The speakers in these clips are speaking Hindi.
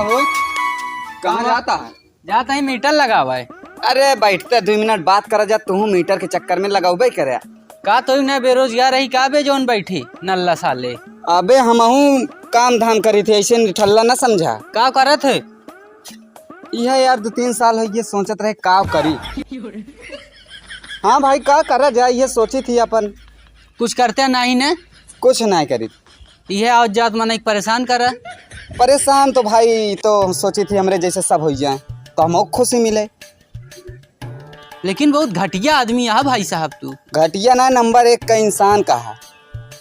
हो कहाँ जाता है? जाता ही मीटर लगा हुआ है। अरे बैठते 2 मिनट बात करा जा, तू मीटर के चक्कर में लगाऊ बे करे। का तो ना बेरोजगार रही का बे जोन बैठी नल्ला साले। अबे हमहू काम धाम करी थी, ऐसे ठल्ला ना समझा। का करत है? यह यार 2-3 साल है ये सोचत रहे का करी। हाँ भाई का करा जाए ये सोची थी अपन। कुछ करते नहीं ने? कुछ नहीं करी। यह आज जात मन एक परेशान कर। परेशान तो भाई तो सोची थी हमरे जैसे सब हो जाए तो हमको खुशी मिले। लेकिन बहुत घटिया आदमी है भाई साहब तू। घटिया ना नंबर 1 का इंसान का है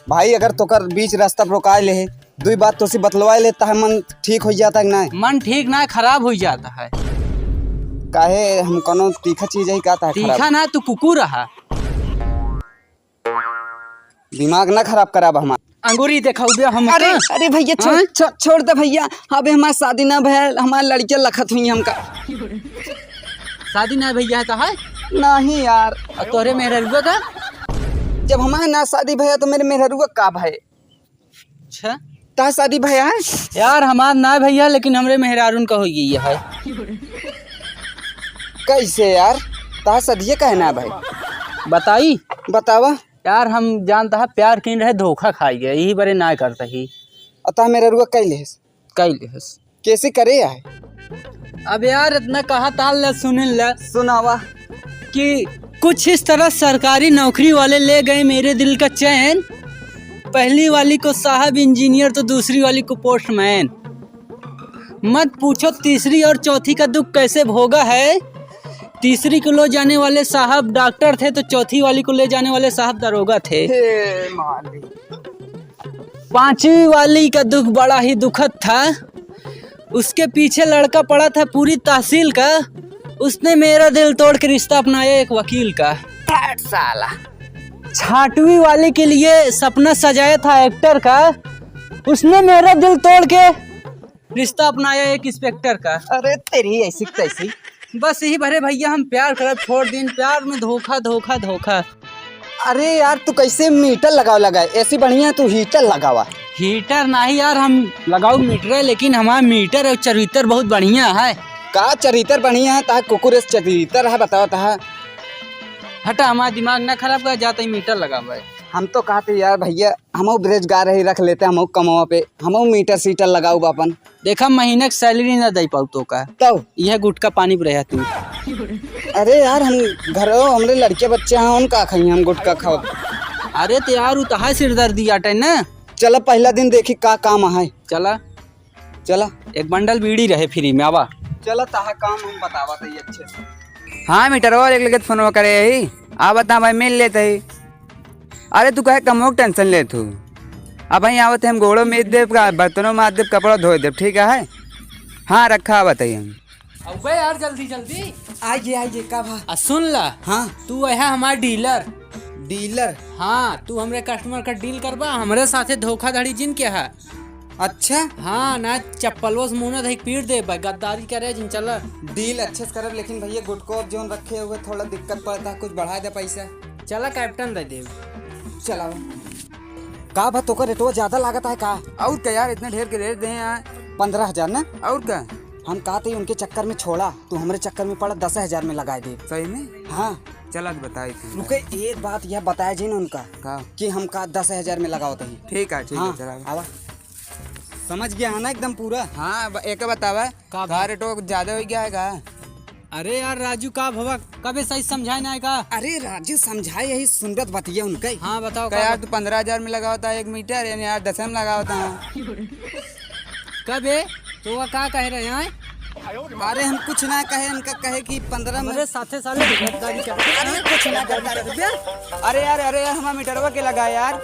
भाई। अगर तोकर बीच रास्ता पर रोका ले 2 बात तो सी बतलवा लेता है, मन ठीक हो जाता है ना? मन ठीक ना खराब हो जाता है। काहे हम कोनो तीखा चीज ही कहता है? तीखा ना तू कुकुर रहा। दिमाग ना खराब कराब हमारा। अंगूरी दिखाऊ हम। अरे अरे भैया छोड़ दे भैया। अबे हमारा शादी ना भैया, हमारे लड़कियां लखत हुई हमका। शादी ना भैया तो है नहीं यार। और तोरे मेहरुआ का जब हमारा ना शादी भैया तो मेरे मेहरुआ का भाई। अच्छा ता शादी भैया है यार हमार ना भैया, लेकिन हमरे मेहरारून का हो गई है। कैसे यार? ता सदिये कहना भाई बताई बतावा यार। हम जानता है प्यार किन रहे धोखा खाई गए, यही बड़े ना करता ही। अतः मेरा रुआ कैले कैसे करे यार? अब यार इतना कहा ताल ले सुन ले सुनावा कि कुछ इस तरह सरकारी नौकरी वाले ले गए मेरे दिल का चैन। पहली वाली को साहब इंजीनियर तो दूसरी वाली को पोस्टमैन। मत पूछो तीसरी और चौथी का दुख कैसे भोगा है। तीसरी को ले जाने वाले साहब डॉक्टर थे तो चौथी वाली को ले जाने वाले साहब दरोगा थे। पांचवी वाली का दुख बड़ा ही दुखद था। उसके पीछे लड़का पड़ा था पूरी तहसील का। उसने मेरा दिल तोड़ के रिश्ता अपनाया एक वकील का। साला। छठवीं वाली के लिए सपना सजाया था एक्टर का। उसने मेरा दिल तोड़ के रिश्ता अपनाया एक इंस्पेक्टर का। अरे तेरी ऐसी तैसी। बस यही भरे भैया हम प्यार करब छोड़ दिन। प्यार में धोखा धोखा धोखा। अरे यार तू कैसे मीटर लगाए? ऐसी बढ़िया तू हीटर लगावा। हीटर नहीं यार, हम लगाऊ मीटर है, लेकिन हमारा मीटर और चरित्र बहुत बढ़िया है। का चरित्र बढ़िया है? ता कुकुर चरित्र है बताओ ता। हटा हमारा दिमाग ना खराब कर जाता ही मीटर लगा भाई। हम तो कहते यार भैया हम बेरोजगार ही रख लेते, हम कमावा पे हम मीटर सीटर लगाऊ बापन। देखा महीने की सैलरी ना दे पाऊ तो का तो यह गुटका पानी पर रहा तू। अरे यार हम घर हमरे लड़के बच्चे हैं उनका खाई हम गुटका खाओ। अरे तो यार उतहा सिरदर्दी आटे ना। चलो पहला दिन देखी का काम है। चला चला एक बंडल बीड़ी रहे फ्री में आवा। चलो ताहा काम हम बतावा तो अच्छे से। हाँ मीटर और एक लगत फोन करे ही आ बता भाई मिल लेते ही। अरे तू कहे कमो टेंशन ले तू। अब भाई आवत हम गोड़ो में देव का बर्तनों में देव कपड़ा धो देव ठीक है। हाँ रखा बताइए हम। अबे यार जल्दी जल्दी आइए का भा। सुन ला। हाँ तू है हमारा डीलर। डीलर? हाँ तू हमरे कस्टमर का डील करबा। हमरे साथे धोखाधड़ी जिन के है। अच्छा हाँ ना चप्पलों से मुँह न पीट दे गद्दारी करे जिन। चल डील अच्छे से करब, लेकिन भैया गुटको जोन रखे हुए थोड़ा दिक्कत पड़ता है, कुछ बढ़ा दे पैसा। चला कैप्टन दे दे। चला का भा तो रेटो ज्यादा लागत है का? और क्या यार इतने ढेर के रेट दे यार। 15,000 ना? और क्या हम कहते उनके चक्कर में छोड़ा तू हमारे चक्कर में पड़ा 10,000 में लगा दे। सही में? हाँ चला बताई रुके एक बात यह बताया जी उनका का कि हम का 10,000 में लगाओ ही। ठीक है ठीक हाँ, है चला आवा समझ गया है ना एकदम पूरा। हाँ एक बतावा का रेटो ज्यादा हो गया है का? अरे यार राजू का भवा कभी सही समझाए ना का? अरे राजू समझाए यही सुंदर बतिया उनका। हाँ बताओ यार तू 15,000 में लगाता है 1 मीटर यानी यार 10 में लगाता है। कबे तो वह का कह रहे हैं? अरे हम कुछ ना कहे, उनका कहे कि 15 में। मेरे साथे साले गद्दारी कर। अरे कुछ ना कर। अरे यार हमारा मीटरवा के लगा यार।